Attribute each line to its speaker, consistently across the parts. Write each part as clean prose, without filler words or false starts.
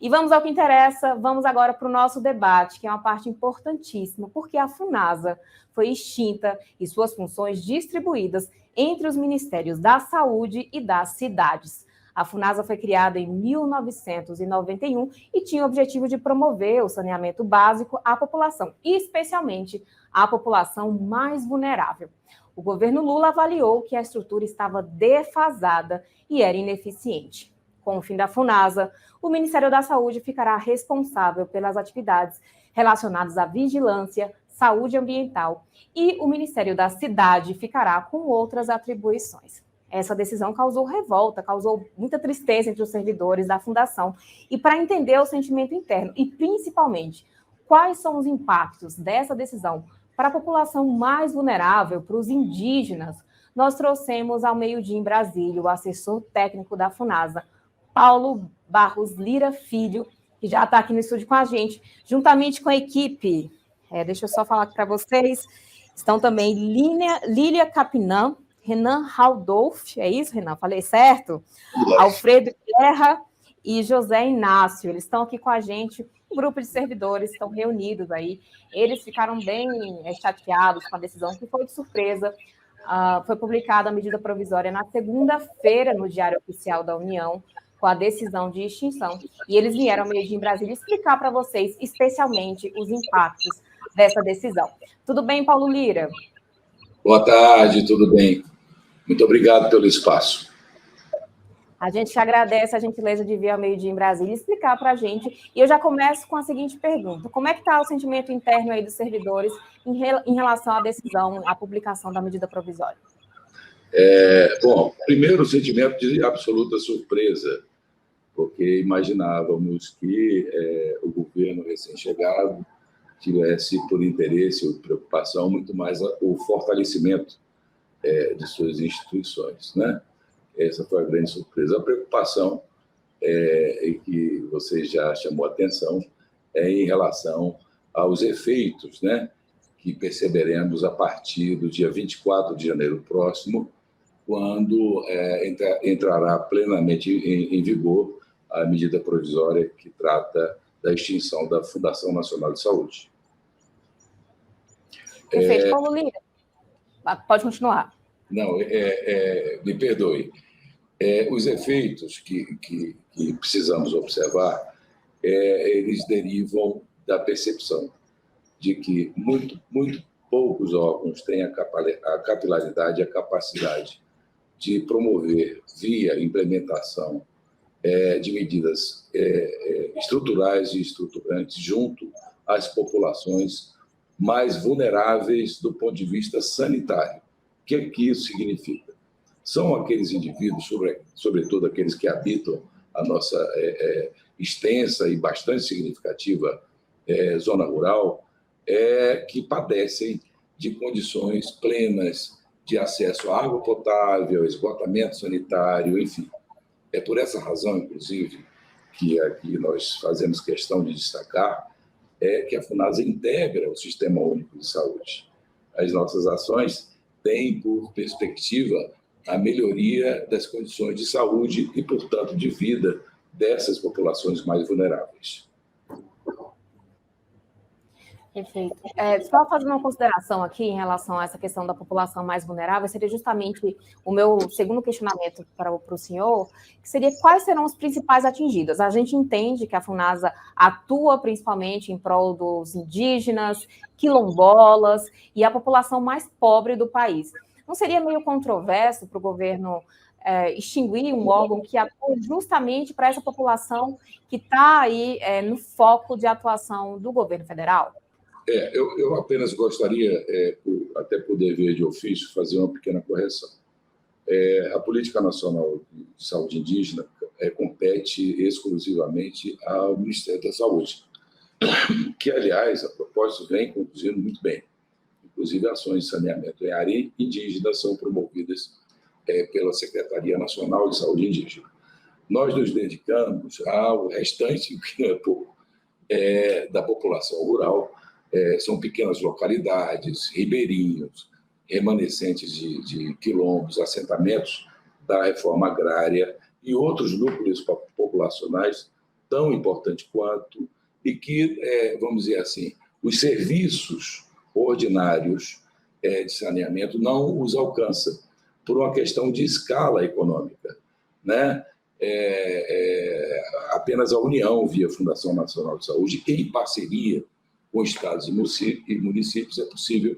Speaker 1: E vamos ao que interessa, vamos agora para o nosso debate, que é uma parte importantíssima, porque a FUNASA foi extinta e suas funções distribuídas entre os Ministérios da Saúde e das cidades. A FUNASA foi criada em 1991 e tinha o objetivo de promover o saneamento básico à população, e especialmente à população mais vulnerável. O governo Lula avaliou que a estrutura estava defasada e era ineficiente. Com o fim da FUNASA, o Ministério da Saúde ficará responsável pelas atividades relacionadas à vigilância, saúde ambiental, e o Ministério da Cidade ficará com outras atribuições. Essa decisão causou revolta, causou muita tristeza entre os servidores da Fundação. E para entender o sentimento interno e, principalmente, quais são os impactos dessa decisão para a população mais vulnerável, para os indígenas, nós trouxemos ao meio-dia em Brasília o assessor técnico da FUNASA, Paulo Barros Lira Filho, que já está aqui no estúdio com a gente, juntamente com a equipe. Deixa eu só falar aqui para vocês. Estão também Lília Capinã, Renan Raldolf, é isso, Renan? Falei certo? Alfredo Guerra e José Inácio. Eles estão aqui com a gente, um grupo de servidores estão reunidos aí. Eles ficaram bem chateados com a decisão, que foi de surpresa. Foi publicada a medida provisória na segunda-feira no Diário Oficial da União, com a decisão de extinção. E eles vieram ao meio-dia em Brasília explicar para vocês, especialmente, os impactos dessa decisão. Tudo bem, Paulo Lira?
Speaker 2: Boa tarde, tudo bem. Muito obrigado pelo espaço.
Speaker 1: A gente agradece a gentileza de vir ao meio-dia em Brasília e explicar para a gente. E eu já começo com a seguinte pergunta. Como é que está o sentimento interno aí dos servidores em relação à decisão, à publicação da medida provisória?
Speaker 2: Bom, primeiro o sentimento de absoluta surpresa, porque imaginávamos que o governo recém-chegado tivesse por interesse ou preocupação muito mais o fortalecimento de suas instituições, né? Essa foi a grande surpresa. A preocupação, que você já chamou a atenção, em relação aos efeitos, né, que perceberemos a partir do dia 24 de janeiro próximo, quando entrará plenamente em vigor a medida provisória que trata da extinção da Fundação Nacional de Saúde.
Speaker 1: Perfeito. Paulo Lira, pode continuar.
Speaker 2: Não, me perdoe. Os efeitos que precisamos observar, eles derivam da percepção de que muito poucos órgãos têm a capilaridade, a capacidade de promover, via implementação de medidas estruturais e estruturantes junto às populações mais vulneráveis do ponto de vista sanitário. O que é que isso significa? São aqueles indivíduos, sobretudo aqueles que habitam a nossa extensa e bastante significativa zona rural, que padecem de condições plenas de acesso à água potável, esgotamento sanitário, enfim. É por essa razão, inclusive, que aqui nós fazemos questão de destacar que a FUNASA integra o Sistema Único de Saúde. As nossas ações têm por perspectiva a melhoria das condições de saúde e, portanto, de vida dessas populações mais vulneráveis.
Speaker 1: Perfeito. Só fazendo uma consideração aqui em relação a essa questão da população mais vulnerável, seria justamente o meu segundo questionamento para o senhor, que seria quais serão os principais atingidos. A gente entende que a FUNASA atua principalmente em prol dos indígenas, quilombolas e a população mais pobre do país. Não seria meio controverso para o governo extinguir um órgão que atua justamente para essa população que está aí no foco de atuação do governo federal?
Speaker 2: Eu apenas gostaria, até por dever de ofício, fazer uma pequena correção. A Política Nacional de Saúde Indígena compete exclusivamente ao Ministério da Saúde, que, aliás, a propósito, vem conduzindo muito bem. Inclusive, ações de saneamento em área indígena são promovidas pela Secretaria Nacional de Saúde Indígena. Nós nos dedicamos ao restante, que não é pouco, da população rural. São pequenas localidades, ribeirinhos, remanescentes de quilombos, assentamentos da reforma agrária e outros núcleos populacionais tão importante quanto, e que, vamos dizer assim, os serviços ordinários de saneamento não os alcança por uma questão de escala econômica, né? Apenas a União, via Fundação Nacional de Saúde, em parceria com estados e municípios, é possível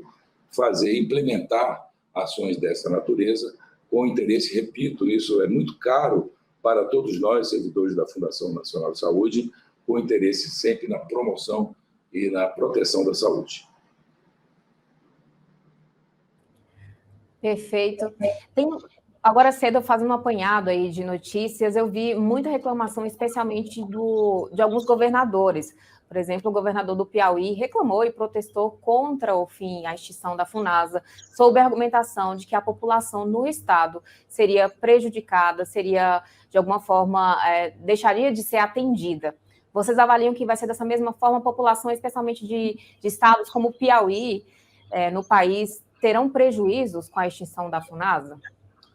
Speaker 2: implementar ações dessa natureza com interesse, repito, isso é muito caro para todos nós, servidores da Fundação Nacional de Saúde, com interesse sempre na promoção e na proteção da saúde.
Speaker 1: Perfeito. Agora cedo, fazendo um apanhado aí de notícias, eu vi muita reclamação, especialmente de alguns governadores. Por exemplo, o governador do Piauí reclamou e protestou contra a extinção da Funasa, sob a argumentação de que a população no estado seria prejudicada, seria, de alguma forma, deixaria de ser atendida. Vocês avaliam que vai ser dessa mesma forma? A população, especialmente de estados como o Piauí, no país, terão prejuízos com a extinção da Funasa?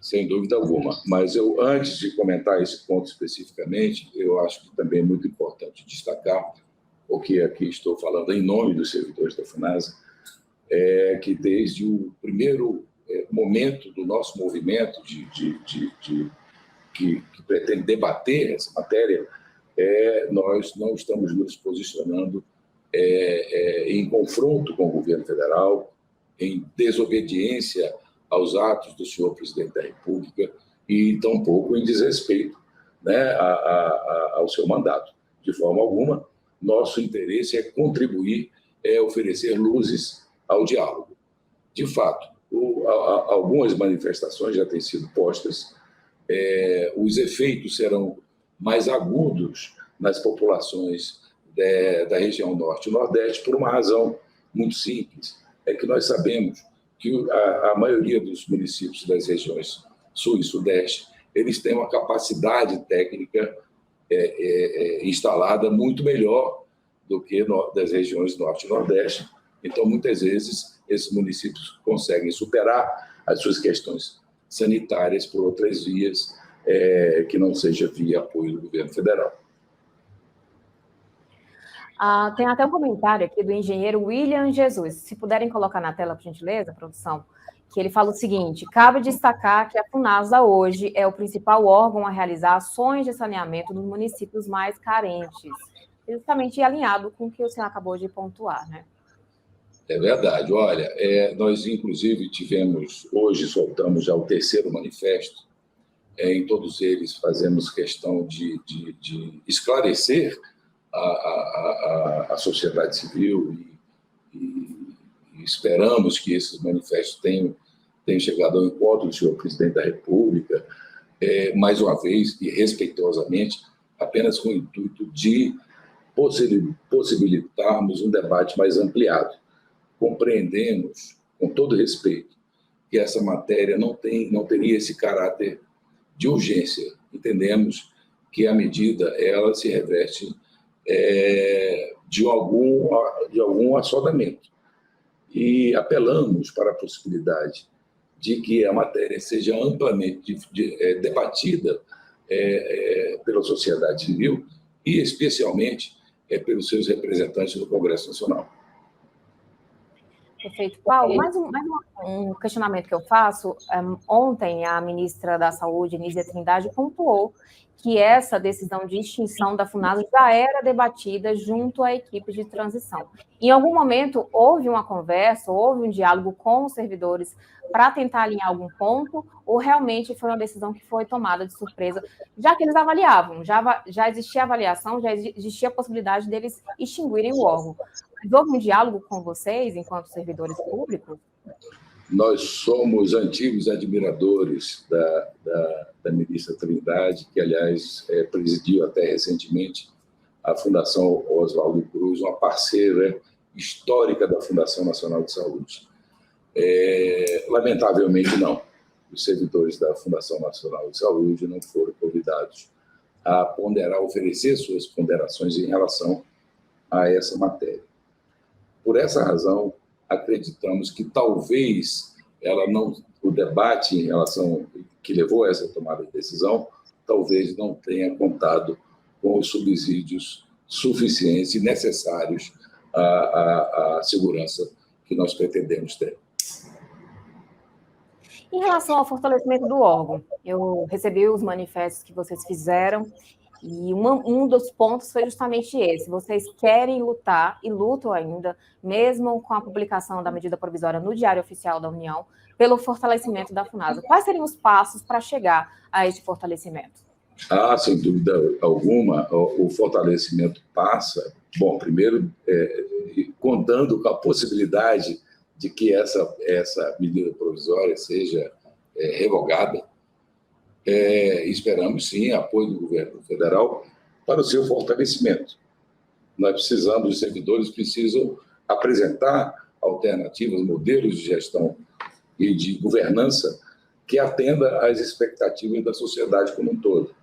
Speaker 2: Sem dúvida alguma. Mas antes de comentar esse ponto especificamente, eu acho que também é muito importante destacar, porque aqui estou falando em nome dos servidores da Funasa, que desde o primeiro momento do nosso movimento que pretende debater essa matéria, nós não estamos nos posicionando em confronto com o governo federal, em desobediência aos atos do senhor presidente da República e tampouco em desrespeito, né, ao seu mandato. De forma alguma, nosso interesse é contribuir, oferecer luzes ao diálogo. De fato, algumas manifestações já têm sido postas, os efeitos serão mais agudos nas populações da região norte e nordeste por uma razão muito simples, é que nós sabemos que a maioria dos municípios das regiões sul e sudeste, eles têm uma capacidade técnica instalada muito melhor do que das regiões norte e nordeste. Então, muitas vezes, esses municípios conseguem superar as suas questões sanitárias por outras vias que não seja via apoio do governo federal.
Speaker 1: Tem até um comentário aqui do engenheiro William Jesus. Se puderem colocar na tela, por gentileza, produção, que ele fala o seguinte: cabe destacar que a Funasa hoje é o principal órgão a realizar ações de saneamento nos municípios mais carentes, justamente alinhado com o que o senhor acabou de pontuar, né?
Speaker 2: É verdade. Olha, nós, inclusive, hoje soltamos já o 3º manifesto. Em todos eles fazemos questão de esclarecer a sociedade civil e esperamos que esses manifestos tenham chegado ao encontro do senhor presidente da República, mais uma vez e respeitosamente, apenas com o intuito de possibilitarmos um debate mais ampliado. Compreendemos, com todo respeito, que essa matéria não teria esse caráter de urgência. Entendemos que a medida ela se reveste de algum assodamento. E apelamos para a possibilidade de que a matéria seja amplamente debatida pela sociedade civil e, especialmente, pelos seus representantes no Congresso Nacional.
Speaker 1: Perfeito. Paulo, mais um questionamento que eu faço. Ontem, a ministra da Saúde, Nízia Trindade, pontuou que essa decisão de extinção da Funasa já era debatida junto à equipe de transição. Em algum momento, houve uma conversa, houve um diálogo com os servidores para tentar alinhar algum ponto, ou realmente foi uma decisão que foi tomada de surpresa, já que eles avaliavam, já existia avaliação, já existia a possibilidade deles extinguirem o órgão. Mas houve um diálogo com vocês, enquanto servidores públicos?
Speaker 2: Nós somos antigos admiradores da ministra Trindade, que, aliás, presidiu até recentemente a Fundação Oswaldo Cruz, uma parceira histórica da Fundação Nacional de Saúde. Lamentavelmente, não. Os servidores da Fundação Nacional de Saúde não foram convidados a oferecer suas ponderações em relação a essa matéria. Por essa razão, acreditamos que talvez o debate em relação que levou a essa tomada de decisão, talvez não tenha contado com os subsídios suficientes e necessários à segurança que nós pretendemos ter.
Speaker 1: Em relação ao fortalecimento do órgão, eu recebi os manifestos que vocês fizeram e um dos pontos foi justamente esse. Vocês querem lutar e lutam ainda, mesmo com a publicação da medida provisória no Diário Oficial da União, pelo fortalecimento da FUNASA. Quais seriam os passos para chegar a esse fortalecimento?
Speaker 2: Sem dúvida alguma, o fortalecimento passa, bom, primeiro, contando com a possibilidade de que essa medida provisória seja revogada. Esperamos, sim, apoio do governo federal para o seu fortalecimento. Nós precisamos, os servidores precisam apresentar alternativas, modelos de gestão e de governança que atenda às expectativas da sociedade como um todo.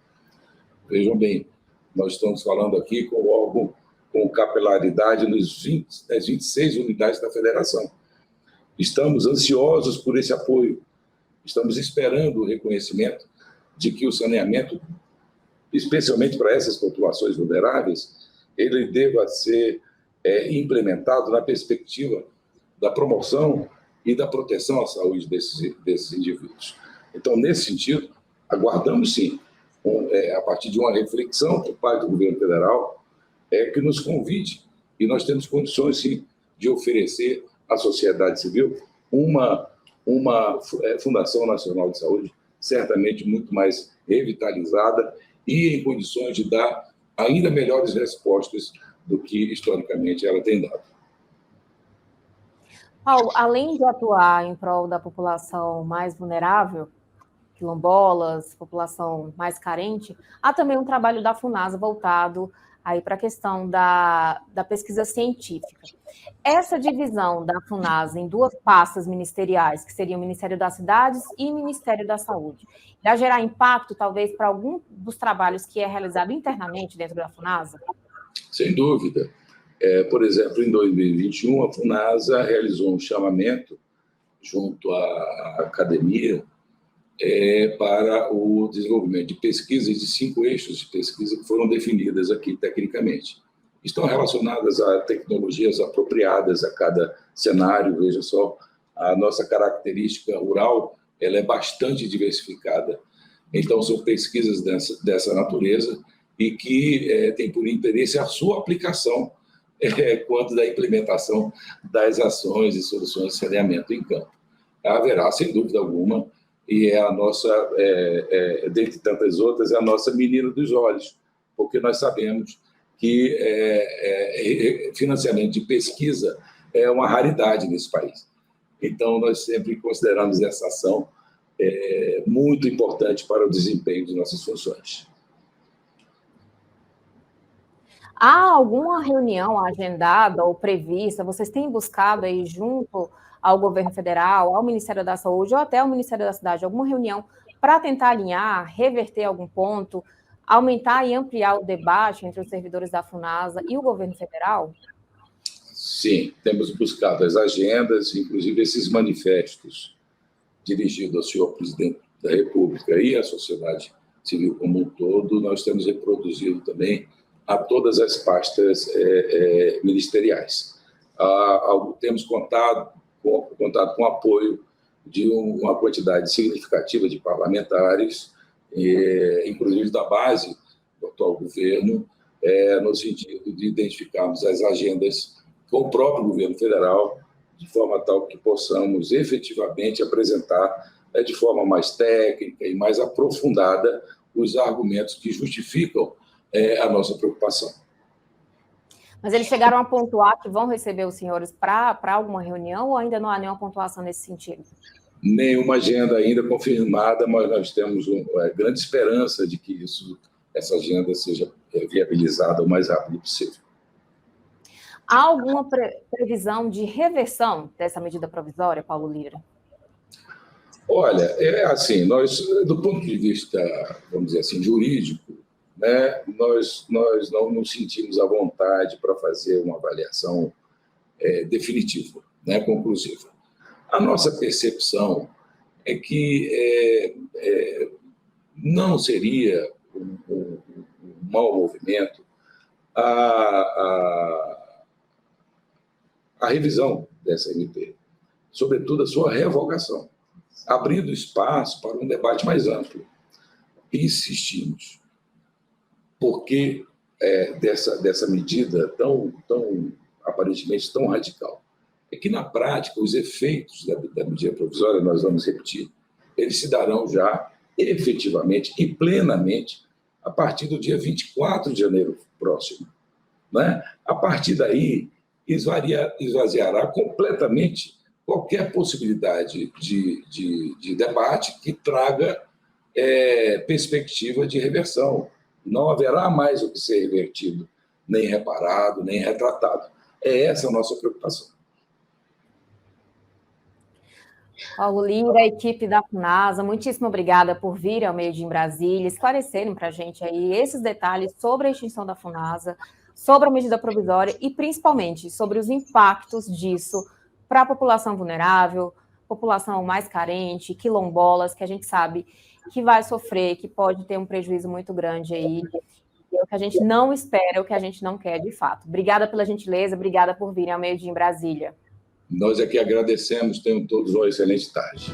Speaker 2: Vejam bem, nós estamos falando aqui com o órgão com capilaridade nas 26 unidades da federação. Estamos ansiosos por esse apoio, estamos esperando o reconhecimento de que o saneamento, especialmente para essas populações vulneráveis, ele deva ser implementado na perspectiva da promoção e da proteção à saúde desses indivíduos. Então, nesse sentido, aguardamos, sim, a partir de uma reflexão por parte do governo federal, que nos convide, e nós temos condições, sim, de oferecer à sociedade civil uma Fundação Nacional de Saúde certamente muito mais revitalizada e em condições de dar ainda melhores respostas do que, historicamente, ela tem dado.
Speaker 1: Paulo, além de atuar em prol da população mais vulnerável, quilombolas, população mais carente, há também um trabalho da FUNASA voltado aí para a questão da pesquisa científica. Essa divisão da FUNASA em duas pastas ministeriais, que seriam o Ministério das Cidades e o Ministério da Saúde, irá gerar impacto, talvez, para algum dos trabalhos que é realizado internamente dentro da FUNASA?
Speaker 2: Sem dúvida. Por exemplo, em 2021, a FUNASA realizou um chamamento junto à academia para o desenvolvimento de pesquisas de 5 eixos de pesquisa que foram definidas aqui tecnicamente. Estão relacionadas a tecnologias apropriadas a cada cenário. Veja só, a nossa característica rural ela é bastante diversificada. Então, são pesquisas dessa natureza e que têm por interesse a sua aplicação quanto da implementação das ações e soluções de saneamento em campo. Haverá, sem dúvida alguma, e é a nossa, dentre tantas outras, é a nossa menina dos olhos, porque nós sabemos que financiamento de pesquisa é uma raridade nesse país. Então, nós sempre consideramos essa ação muito importante para o desempenho de nossas funções.
Speaker 1: Há alguma reunião agendada ou prevista? Vocês têm buscado aí junto ao governo federal, ao Ministério da Saúde ou até ao Ministério da Cidade, alguma reunião para tentar alinhar, reverter algum ponto, aumentar e ampliar o debate entre os servidores da FUNASA e o governo federal?
Speaker 2: Sim, temos buscado as agendas, inclusive esses manifestos dirigidos ao senhor presidente da República e à sociedade civil como um todo, nós temos reproduzido também a todas as pastas ministeriais. Temos contado com o apoio de uma quantidade significativa de parlamentares, inclusive da base do atual governo, no sentido de identificarmos as agendas com o próprio governo federal, de forma tal que possamos efetivamente apresentar de forma mais técnica e mais aprofundada os argumentos que justificam a nossa preocupação.
Speaker 1: Mas eles chegaram a pontuar que vão receber os senhores para alguma reunião ou ainda não há nenhuma pontuação nesse sentido?
Speaker 2: Nenhuma agenda ainda confirmada, mas nós temos uma grande esperança de que essa agenda seja viabilizada o mais rápido possível.
Speaker 1: Há alguma previsão de reversão dessa medida provisória, Paulo Lira?
Speaker 2: Olha, assim, nós, do ponto de vista, vamos dizer assim, jurídico, nós não nos sentimos à vontade para fazer uma avaliação definitiva, conclusiva. A nossa percepção é que não seria mau movimento, a revisão dessa MP, sobretudo a sua revogação, abrindo espaço para um debate mais amplo. Insistimos, porque dessa medida tão aparentemente tão radical, é que, na prática, os efeitos da medida provisória, nós vamos repetir, eles se darão já efetivamente e plenamente a partir do dia 24 de janeiro próximo. Né? A partir daí, esvaziará completamente qualquer possibilidade de debate que traga perspectiva de reversão. Não haverá mais o que ser revertido, nem reparado, nem retratado. Essa a nossa preocupação.
Speaker 1: Paulo Lira, a equipe da FUNASA, muitíssimo obrigada por vir ao Meio Dia em Brasília, esclarecerem para a gente aí esses detalhes sobre a extinção da FUNASA, sobre a medida provisória e, principalmente, sobre os impactos disso para a população vulnerável, população mais carente, quilombolas, que a gente sabe que vai sofrer, que pode ter um prejuízo muito grande aí. É o que a gente não espera, é o que a gente não quer, de fato. Obrigada pela gentileza, obrigada por virem ao Meio Dia em Brasília.
Speaker 2: Nós aqui agradecemos, tenham todos uma excelente tarde.